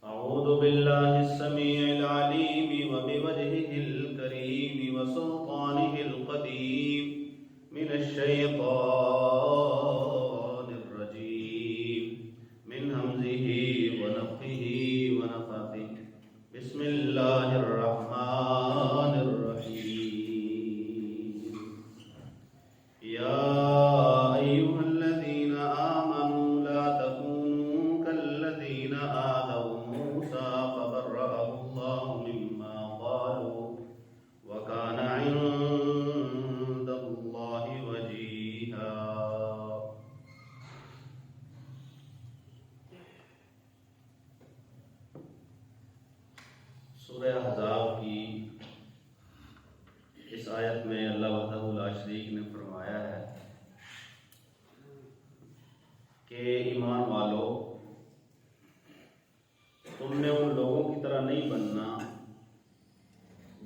أعوذ بالله السميع العليم وبوجهه الكريم وسلطانه القديم من الشيطان الرجيم من همزه ونفخه ونفثه بسم الله الرحمن الرحيم يا أيها الذين آمنوا لا تكونوا كالذين آذوا موسى فبرأه الله مما قالوا وكان عند الله وجيها سورہ احزاب کی اس آیت میں اللہ وحدہ لا شریک نے فرمایا ہے کہ ایمان والو، تم نے ان لوگوں کی طرح نہیں بننا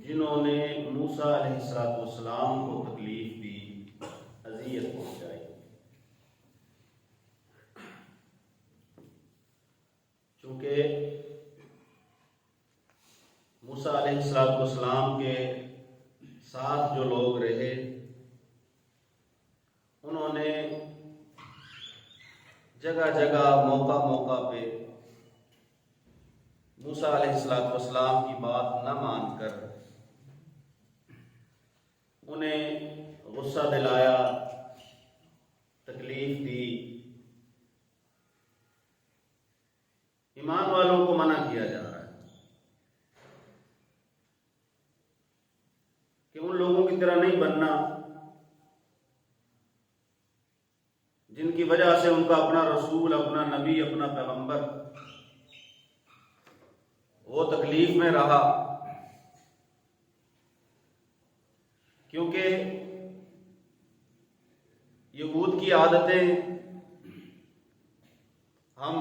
جنہوں نے موسیٰ علیہ السلام کو تکلیف دی، اذیت پہنچائی۔ چونکہ موسیٰ علیہ السلام کے ساتھ جو لوگ رہے، انہوں نے جگہ جگہ موقع پہ موسیٰ علیہ السلام کی بات نہ مان کر انہیں غصہ دلایا، تکلیف دی، ایمان والوں کو منع کیا جا رہا ہے کہ ان لوگوں کی طرح نہیں بننا جن کی وجہ سے ان کا اپنا رسول، اپنا نبی، اپنا پیغمبر وہ تکلیف میں رہا۔ کیونکہ یہود کی عادتیں ہم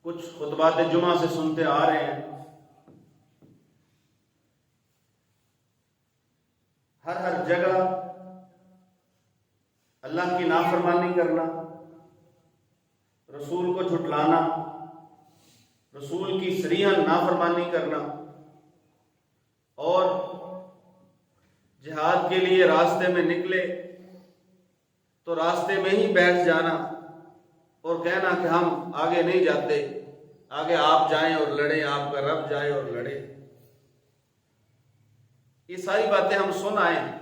کچھ خطبات جمعہ سے سنتے آ رہے ہیں، ہر جگہ اللہ کی نافرمانی کرنا، رسول کو جھٹلانا، رسول کی صریحاً نافرمانی کرنا، اور جہاد کے لیے راستے میں نکلے تو راستے میں ہی بیٹھ جانا اور کہنا کہ ہم آگے نہیں جاتے، آگے آپ جائیں اور لڑیں، آپ کا رب جائے اور لڑے۔ یہ ساری باتیں ہم سن آئے ہیں۔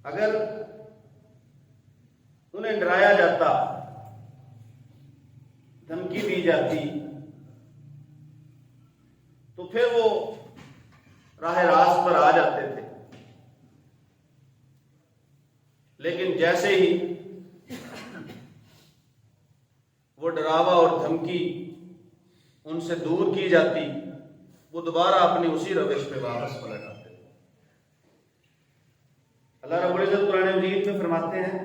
اگر انہیں ڈرایا جاتا، دھمکی دی جاتی، تو پھر وہ راہ راست پر آ جاتے تھے، لیکن جیسے ہی وہ ڈراوا اور دھمکی ان سے دور کی جاتی، وہ دوبارہ اپنی اسی روش پہ واپس پلٹ آتے۔ اللہ رب العزت قرآن مجید میں فرماتے ہیں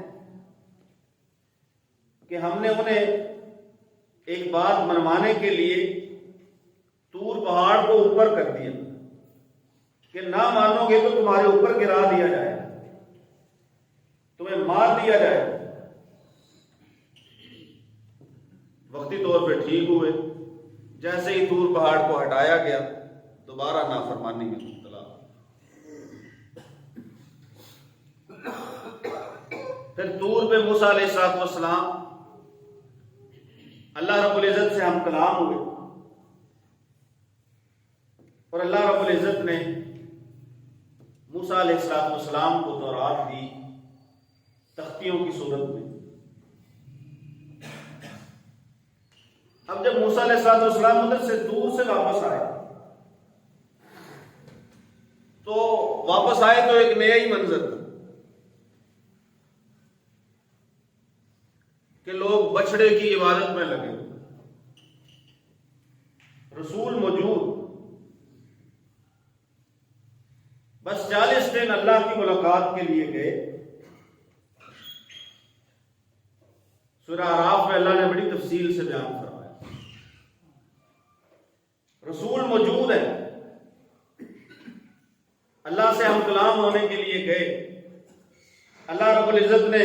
کہ ہم نے انہیں ایک بات منوانے کے لیے طور پہاڑ کو اوپر کر دیا کہ نہ مانو گے تو تمہارے اوپر گرا دیا جائے، تمہیں مار دیا جائے۔ وقتی طور پہ ٹھیک ہوئے، جیسے ہی طور پہاڑ کو ہٹایا گیا دوبارہ نافرمانی میں مبتلا۔ پھر طور پہ موسیٰ علیہ السلام اللہ رب العزت سے ہم کلام ہوئے، اور اللہ رب العزت نے موسیٰ علیہ السلام کو تورات دی تختیوں کی صورت میں۔ اب جب موسیٰ علیہ السلام ادھر سے دور سے واپس آئے تو ایک نیا ہی منظر تھا کہ لوگ بچڑے کی عبادت میں لگے، رسول موجود، بس 40 دن اللہ کی ملاقات کے لیے گئے۔ سورہ اعراف میں اللہ نے بڑی تفصیل سے بیان فرمایا، رسول موجود ہے، اللہ سے ہم کلام ہونے کے لیے گئے، اللہ رب العزت نے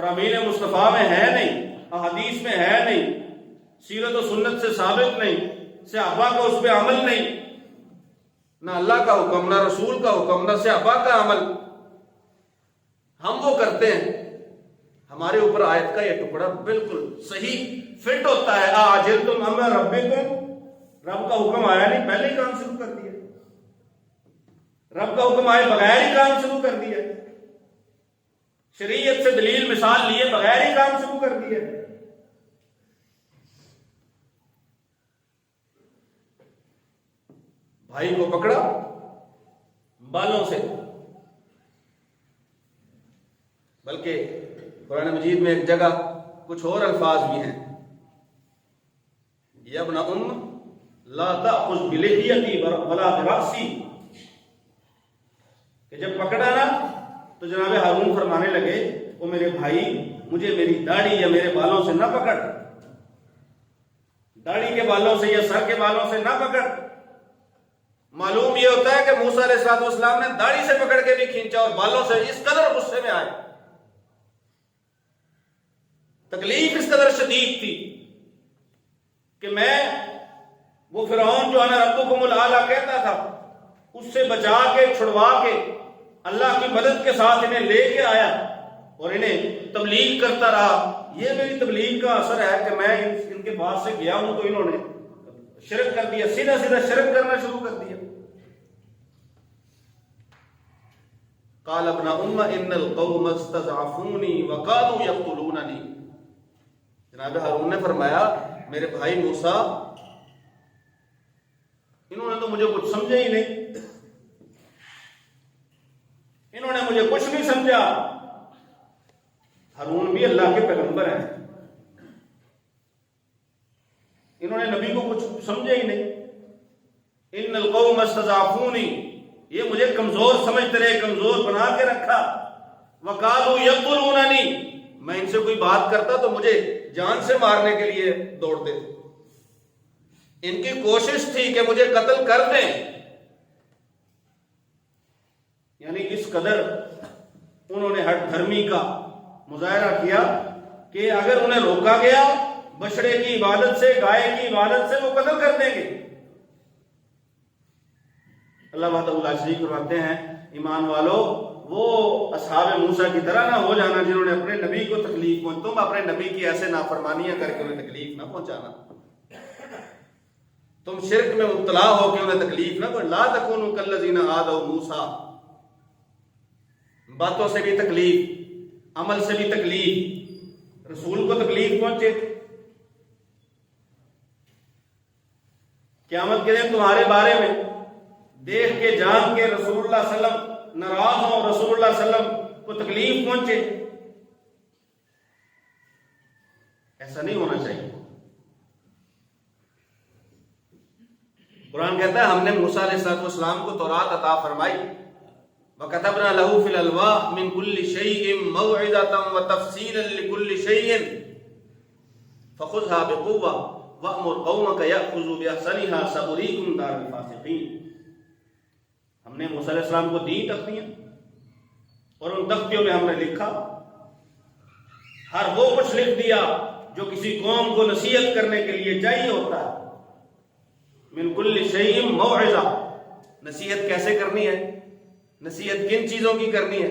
فرامین مصطفیٰ میں ہے نہیں، احادیث میں ہے نہیں، سیرت و سنت سے ثابت نہیں، صحابہ کا اس پہ عمل نہیں، نہ اللہ کا حکم، نہ رسول کا حکم، نہ صحابہ کا عمل، ہم وہ کرتے ہیں، ہمارے اوپر آیت کا یہ ٹکڑا بالکل صحیح فٹ ہوتا ہے. اعجلتم امر ربکم، رب کا حکم آیا نہیں پہلے ہی کام شروع کر دیا، رب کا حکم آئے بغیر ہی کام شروع کر دیا، شریعت سے دلیل مثال لیے بغیر ہی کام شروع کر دیا. بھائی کو پکڑا بالوں سے، بلکہ قرآن مجید میں ایک جگہ کچھ اور الفاظ بھی ہیں، یا ابن ام لا تأخذ بلحیتی ولا برأسی، کہ جب پکڑا نا تو جناب ہارون فرمانے لگے او میرے بھائی مجھے میری داڑھی یا میرے بالوں سے نہ پکڑ، داڑھی کے بالوں سے یا سر کے بالوں سے نہ پکڑ. معلوم یہ ہوتا ہے کہ موسیٰ علیہ السلام نے داڑھی سے پکڑ کے بھی کھینچا اور بالوں سے، اس قدر غصے میں آئے، تکلیف اس قدر شدید تھی کہ میں وہ فرعون جو انا ربکم الاعلی کہتا تھا اس سے بچا کے چھڑوا کے اللہ کی مدد کے ساتھ انہیں لے کے آیا اور انہیں تبلیغ کرتا رہا. یہ میری تبلیغ کا اثر ہے کہ میں ان کے پاس سے گیا ہوں تو انہوں نے شرک کر دیا، سیدھا سیدھا شرک کرنا شروع کر دیا. قال ابن ام ان القوم استضعفوني وقالوا يقتلونني، جناب ہارون نے فرمایا میرے بھائی موسیٰ انہوں نے تو مجھے کچھ سمجھا ہی نہیں، انہوں نے مجھے کچھ نہیں سمجھا. ہارون بھی اللہ کے پیغمبر ہیں، انہوں نے نبی کو کچھ سمجھا ہی نہیں. ان القوم استضعفوني، یہ مجھے کمزور سمجھتے رہے، کمزور بنا کے رکھا. وقالوا يقتلونني، میں ان سے کوئی بات کرتا تو مجھے جان سے مارنے کے لیے دوڑتے تھے. ان کی کوشش تھی کہ مجھے قتل کر دیں. یعنی اس قدر انہوں نے ہٹ دھرمی کا مظاہرہ کیا کہ اگر انہیں روکا گیا بچڑے کی عبادت سے، گائے کی عبادت سے، وہ قتل کر دیں گے. اللہ تعالیٰ شریف فرماتے ہیں ایمان والو وہ اصحاب موسیٰ کی طرح نہ ہو جانا جنہوں نے اپنے نبی کو تکلیف پہنچ، تم اپنے نبی کی ایسے نافرمانیاں کر کے انہیں تکلیف نہ پہنچانا، تم شرک میں مبتلا ہو کے انہیں تکلیف نہ پہنچ. لا تکونوا کالذین آذوا موسیٰ، باتوں سے بھی تکلیف، عمل سے بھی تکلیف، رسول کو تکلیف پہنچے. قیامت کے دن تمہارے بارے میں دیکھ کے جان کے رسول اللہ صلی اللہ علیہ وسلم ناراض ہوں، رسول اللہ صلی اللہ علیہ وسلم کو تکلیف پہنچے، ایسا نہیں ہونا چاہیے. قرآن کہتا ہے ہم نے موسیٰ علیہ السلام کو تورات عطا فرمائی. وَكَتَبْنَا لَهُ فِي الْأَلْوَاحِ مِنْ كُلِّ شَيْءٍ مَوْعِظَةً وَتَفْصِيلًا لِكُلِّ شَيْءٍ فَخُذْهَا بِقُوَّةٍ وَأْمُرْ قَوْمَكَ يَأْخُذُوا بِأَحْسَنِهَا سَأُرِيكُمْ دَارَ الْفَاسِقِينَ. ہم نے موسیٰ علیہ السلام کو دی تختیاں اور ان تختیوں میں ہم نے لکھا، ہر وہ کچھ لکھ دیا جو کسی قوم کو نصیحت کرنے کے لیے چاہیے ہوتا ہے. من کل شیء موعظہ، نصیحت کیسے کرنی ہے، نصیحت کن چیزوں کی کرنی ہے،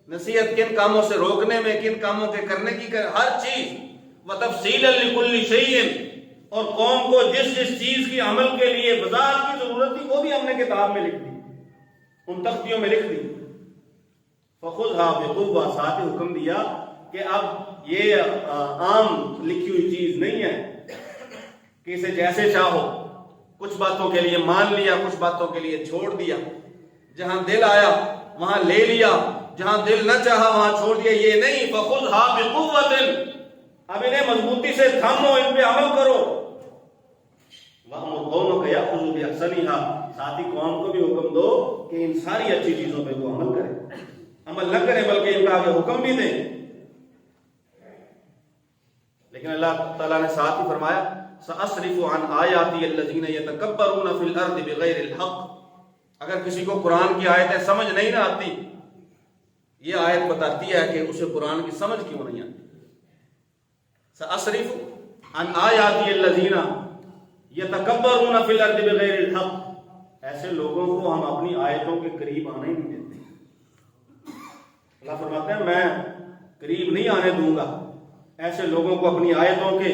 نصیحت کن کاموں سے روکنے میں، کن کاموں کے کرنے کی، ہر چیز. وتفصیلا لکل شیء، اور قوم کو جس جس چیز کی عمل کے لیے وضاحت کی ضرورت تھی وہ بھی ہم نے کتاب میں لکھ دی، ان تختیوں میں لکھ دی. فخذها بقوة، ساتھ ہی حکم دیا کہ اب یہ عام لکھی ہوئی چیز نہیں ہے کہ اسے جیسے چاہو کچھ باتوں کے لیے مان لیا، کچھ باتوں کے لیے چھوڑ دیا، جہاں دل آیا وہاں لے لیا، جہاں دل نہ چاہا وہاں چھوڑ دیا. یہ نہیں، فخذها بقوة، اب انہیں مضبوطی سے تھامو، ان پہ عمل کرو. وَأْمُرْ قَوْمَكَ يَأْخُذُوا بِأَحْسَنِهَا، ساتھ ہی قوم کو بھی حکم دو کہ ان ساری اچھی چیزوں پہ وہ عمل کریں، عمل نہ کریں بلکہ ان کا آگے حکم بھی دیں. لیکن اللہ تعالیٰ نے ساتھ ہی فرمایا سَأَصْرِفُ عَنْ آيَاتِيَ الَّذِينَ يَتَكَبَّرُونَ فِي الْأَرْضِ بِغَيْرِ الْحَقِّ. اگر کسی کو قرآن کی آیتیں سمجھ نہیں نہ آتی یہ آیت بتاتی ہے کہ اسے قرآن کی سمجھ کیوں نہیں آتی. سأصرف عن آیاتی الذین یتکبرون فی الارض بغیر الحق. ایسے لوگوں کو ہم اپنی آیتوں کے قریب آنے ہی نہیں دیتے. اللہ فرماتے ہیں میں قریب نہیں آنے دوں گا ایسے لوگوں کو اپنی آیتوں کے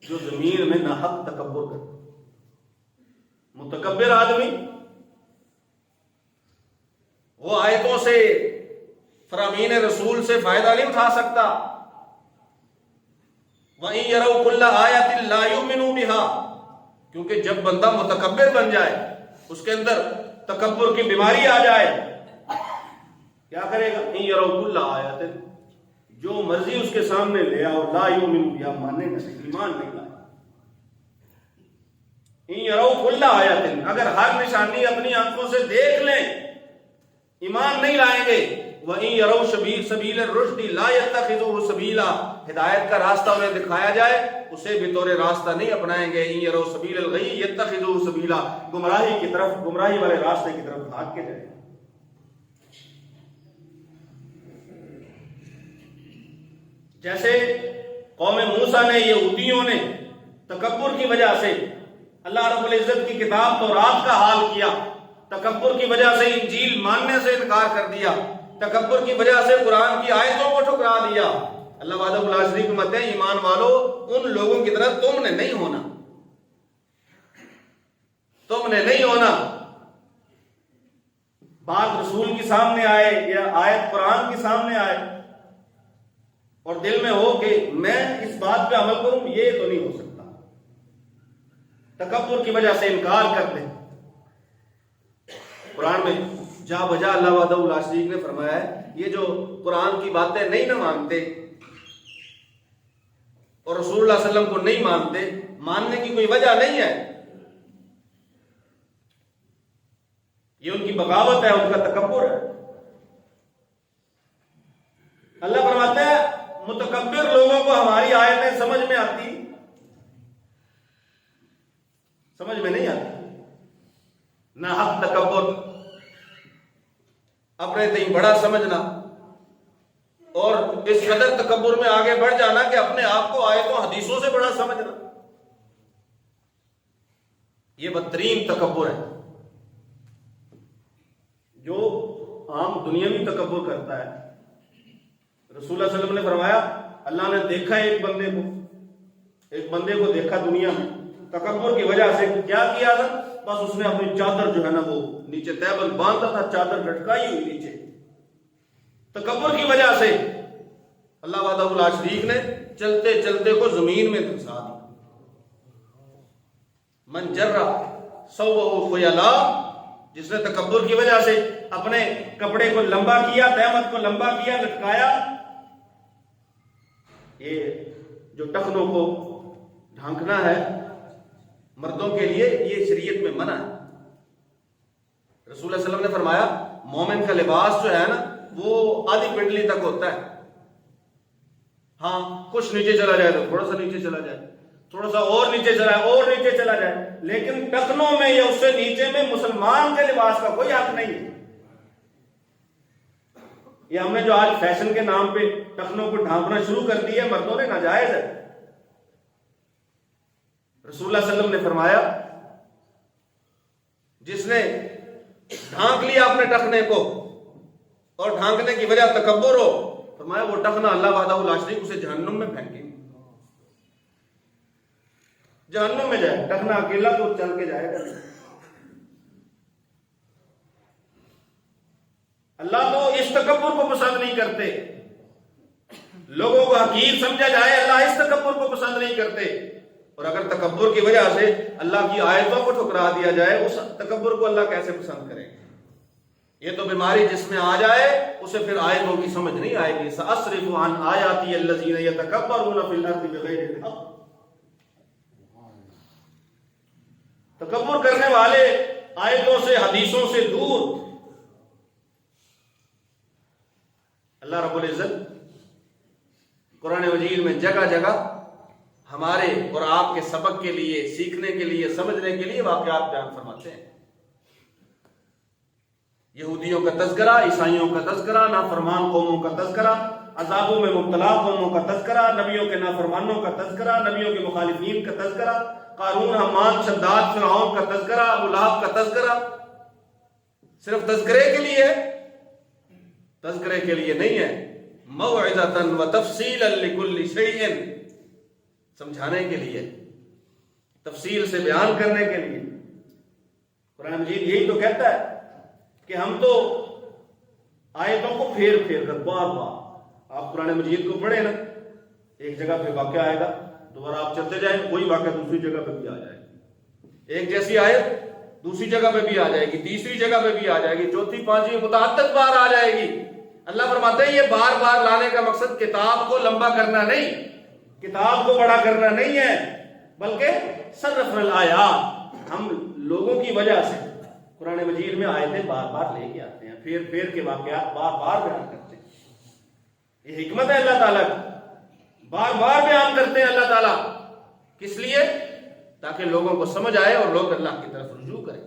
جو زمین میں ناحق تکبر کرتے. متکبر آدمی وہ آیتوں سے فرامین رسول سے فائدہ نہیں اٹھا سکتا. وَإِن يَرَوْا كُلَّ آيَةٍ لَا يُؤْمِنُوا بِهَا. کیونکہ جب بندہ متکبر بن جائے, اس کے اندر تکبر کی بیماری آ جائے, کیا کرے گا؟ إِن يَرَوْا كُلَّ آيَةٍ, جو مرضی اس کے سامنے لے آؤ, لا يؤمنوا بها, ماننے نہیں, ایمان نہیں لائے. إِن يَرَوْا كُلَّ آيَةٍ, اگر ہر نشانی اپنی آنکھوں سے دیکھ لیں ایمان نہیں لائیں گے. وَإِن يَرَوْا سَبِيلَ الرُّشْدِ لَا يَتَّخِذُوهُ سَبِيلًا, ہدایت کا راستہ انہیں دکھایا جائے اسے بھی طور راستہ نہیں اپنائیں گے. إِن يَرَوْا سَبِيلَ الْغَيِّ يَتَّخِذُوهُ سَبِيلًا, گمراہی کی طرف, گمراہی والے راستے کی طرف بھاگ کے جائیں. جیسے قوم موسیٰ نے, یہودیوں نے تکبر کی وجہ سے اللہ رب العزت کی کتاب تورات کا حال کیا, تکبر کی وجہ سے انجیل ماننے سے انکار کر دیا, تکبر کی وجہ سے قرآن کی آیتوں کو ٹھکرا دیا. اللہ وحدہ لا شریک فرماتے ہیں ایمان والو ان لوگوں کی طرح تم نے نہیں ہونا, تم نے نہیں ہونا. بات رسول کے سامنے آئے یا آیت قرآن کے سامنے آئے اور دل میں ہو کہ میں اس بات پہ عمل کروں, یہ تو نہیں ہو سکتا. تکبر کی وجہ سے انکار کر دیں. قرآن میں جا بجا اللہ وحدہ لا شریک نے فرمایا ہے یہ جو قرآن کی باتیں نہیں نہ مانتے اور رسول اللہ صلی اللہ علیہ وسلم کو نہیں مانتے, ماننے کی کوئی وجہ نہیں ہے, یہ ان کی بغاوت ہے, ان کا تکبر ہے. اللہ فرماتے ہیں متکبر لوگوں کو ہماری آیتیں سمجھ میں آتی, سمجھ میں نہیں آتی. نہ حق تکبر, اپنے تئیں بڑا سمجھنا اور اس قدر تکبر میں آگے بڑھ جانا کہ اپنے آپ کو آیتوں حدیثوں سے بڑا سمجھنا, یہ بدترین تکبر ہے جو عام دنیاوی تکبر کرتا ہے. رسول اللہ صلی اللہ علیہ وسلم نے فرمایا اللہ نے دیکھا ایک بندے کو دیکھا دنیا میں, تکبر کی وجہ سے کیا کیا تھا, بس اس نے اپنی چادر جو ہے نا وہ نیچے تیبل باندھا تھا, چادر لٹکائی ہوئی نیچے. تکبر کی وجہ سے اللہ وحدہ لا شریک نے چلتے چلتے کو زمین میں دھسا دیا. من جر ثوبہ خیلا, جس نے تکبر کی وجہ سے اپنے کپڑے کو لمبا کیا, تہمت کو لمبا کیا, لٹکایا. یہ جو ٹخنوں کو ڈھانکنا ہے مردوں کے لیے, یہ شریعت میں منع ہے. رسول اللہ صلی اللہ علیہ وسلم نے فرمایا مومن کا لباس جو ہے نا وہ آدھی پنڈلی تک ہوتا ہے. ہاں کچھ نیچے چلا جائے تو تھوڑا سا نیچے چلا جائے, تھوڑا سا اور نیچے چلا جائے, اور نیچے چلا جائے, لیکن ٹخنوں میں یا اس سے نیچے میں مسلمان کے لباس کا کوئی حق نہیں ہے. یہ ہم نے جو آج فیشن کے نام پہ ٹخنوں کو ڈھانپنا شروع کر دی ہے مردوں نے, ناجائز ہے. رسول اللہ صلی اللہ علیہ وسلم نے فرمایا جس نے ڈھانک لیا اپنے ٹخنے کو اور ڈھانکنے کی وجہ تکبر ہو, فرمایا وہ ٹخنا اللہ وحدہ لا شریک اسے جہنم میں پھینکے, جہنم میں جائے. ٹخنا اکیلا تو چل کے جائے گا. اللہ تو اس تکبر کو پسند نہیں کرتے. لوگوں کو حقیر سمجھا جائے, اللہ اس تکبر کو پسند نہیں کرتے. اور اگر تکبر کی وجہ سے اللہ کی آیتوں کو ٹھکرا دیا جائے, اس تکبر کو اللہ کیسے پسند کرے گا؟ یہ تو بیماری جس میں آ جائے اسے پھر آیتوں کی سمجھ نہیں آئے گی. سأصرف عن آیاتی الذین یتکبرون فی الارض بغیر الحق. تکبر کرنے والے آیتوں سے, حدیثوں سے دور. اللہ رب العزت قرآن مجید میں جگہ جگہ ہمارے اور آپ کے سبق کے لیے, سیکھنے کے لیے, سمجھنے کے لیے واقعات بیان فرماتے ہیں. یہودیوں کا تذکرہ، عیسائیوں کا تذکرہ، نافرمان قوموں کا تذکرہ، عذابوں میں مبتلا قوموں کا تذکرہ، نبیوں کے نافرمانوں کا تذکرہ، نبیوں کے مخالفین کا تذکرہ، قارون، حمان، شداد، فرعون کا تذکرہ، ابو لہب کا تذکرہ. صرف تذکرے کے لیے ہے؟ تذکرے کے لیے نہیں ہے، موعظۃ و تفصیلا لکل شیء، سمجھانے کے لیے، تفصیل سے بیان کرنے کے لیے. قرآن مجید یہی تو کہتا ہے کہ ہم تو آیتوں کو پھیر پھیر کر بار بار، آپ قرآن مجید کو پڑھیں نا، ایک جگہ پہ واقعہ آئے گا، دوبارہ آپ چلتے جائیں وہی واقعہ دوسری جگہ پہ بھی آ جائے گی، ایک جیسی آیت دوسری جگہ پہ بھی آ جائے گی، تیسری جگہ پہ بھی آ جائے گی، چوتھی پانچویں متعدد بار آ جائے گی. اللہ فرماتے ہیں یہ بار بار لانے کا مقصد کتاب کو لمبا کرنا نہیں، کتاب کو بڑا کرنا نہیں ہے، بلکہ صرف الآیات، ہم لوگوں کی وجہ سے قرآن مجید میں آیتیں بار بار لے کے آتے ہیں، پھر پھر کے واقعات بار بار بیان کرتے ہیں. یہ حکمت ہے اللہ تعالیٰ کی، بار بار بیان کرتے ہیں اللہ تعالیٰ. کس لیے؟ تاکہ لوگوں کو سمجھ آئے اور لوگ اللہ کی طرف رجوع کریں.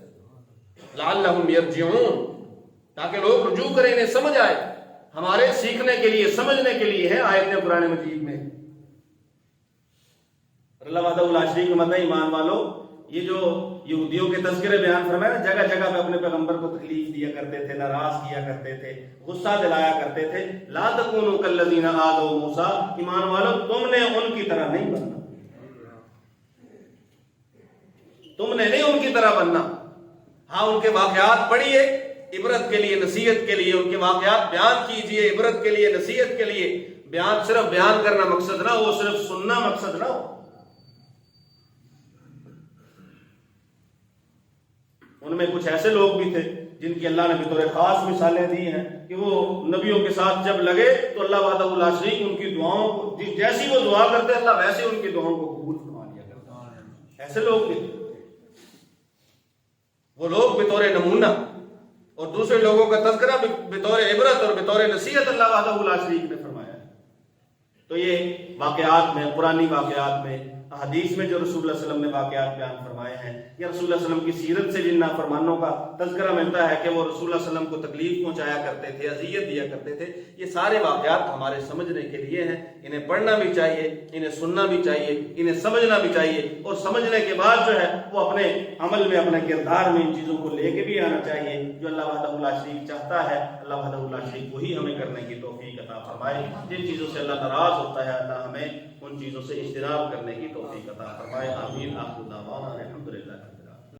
لعلہم یرجعون، تاکہ لوگ رجوع کریں، انہیں سمجھ آئے. ہمارے سیکھنے کے لیے، سمجھنے کے لیے ہے آیتیں قرآن مجید میں. اللہ وحدہ لا شریک مت ہے. ایمان والو، یہ جو یہودیوں کے تذکرے بیان فرمائے نا، جگہ جگہ پہ اپنے پیغمبر کو تکلیف دیا کرتے تھے، ناراض کیا کرتے تھے، غصہ دلایا کرتے تھے. لا تکونوا کالذین آذوا موسیٰ، ایمان والو تم نے ان کی طرح نہیں بننا، تم نے نہیں ان کی طرح بننا. ہاں ان کے واقعات پڑھیے عبرت کے لیے، نصیحت کے لیے، ان کے واقعات بیان کیجئے عبرت کے لیے، نصیحت کے لیے. بیان صرف بیان کرنا مقصد نہ ہو، صرف سننا مقصد نہ ہو. ان میں کچھ ایسے لوگ بھی تھے جن کی اللہ نے بطور خاص مثالیں دی ہیں کہ وہ نبیوں کے ساتھ جب لگے تو اللہ وحدہ لا شریک ان کی دعاؤں کو، جیسی وہ دعا کرتے اللہ ویسے ان کی دعاؤں کو قبول فرما لیا کرتا. ایسے لوگ بھی تھے. وہ لوگ بطور نمونہ اور دوسرے لوگوں کا تذکرہ بطور عبرت اور بطور نصیحت اللہ وحدہ لا شریک نے فرمایا ہے. تو یہ واقعات میں، قرآنی واقعات میں، حدیث میں جو رسول اللہ علیہ وسلم نے واقعات بیان فرمائے ہیں، یا رسول اللہ علیہ وسلم کی سیرت سے جن نافرمانوں کا تذکرہ ملتا ہے کہ وہ رسول اللہ علیہ وسلم کو تکلیف پہنچایا کرتے تھے، اذیت دیا کرتے تھے، یہ سارے واقعات ہمارے سمجھنے کے لیے ہیں. انہیں پڑھنا بھی چاہیے، انہیں سننا بھی چاہیے، انہیں سمجھنا بھی چاہیے، اور سمجھنے کے بعد جو ہے وہ اپنے عمل میں، اپنے کردار میں ان چیزوں کو لے کے بھی آنا چاہیے جو اللہ وحدہ لا شریک چاہتا ہے. اللہ وحدہ لا شریک وہی ہمیں کرنے کی توفیق عطا فرمائے. جن چیزوں سے اللہ ناراض ہوتا ہے اللہ ہمیں ان چیزوں سے اجتناب کرنے کی توفیق عطا فرمائے. آمین. آخر دعوانا الحمدللہ.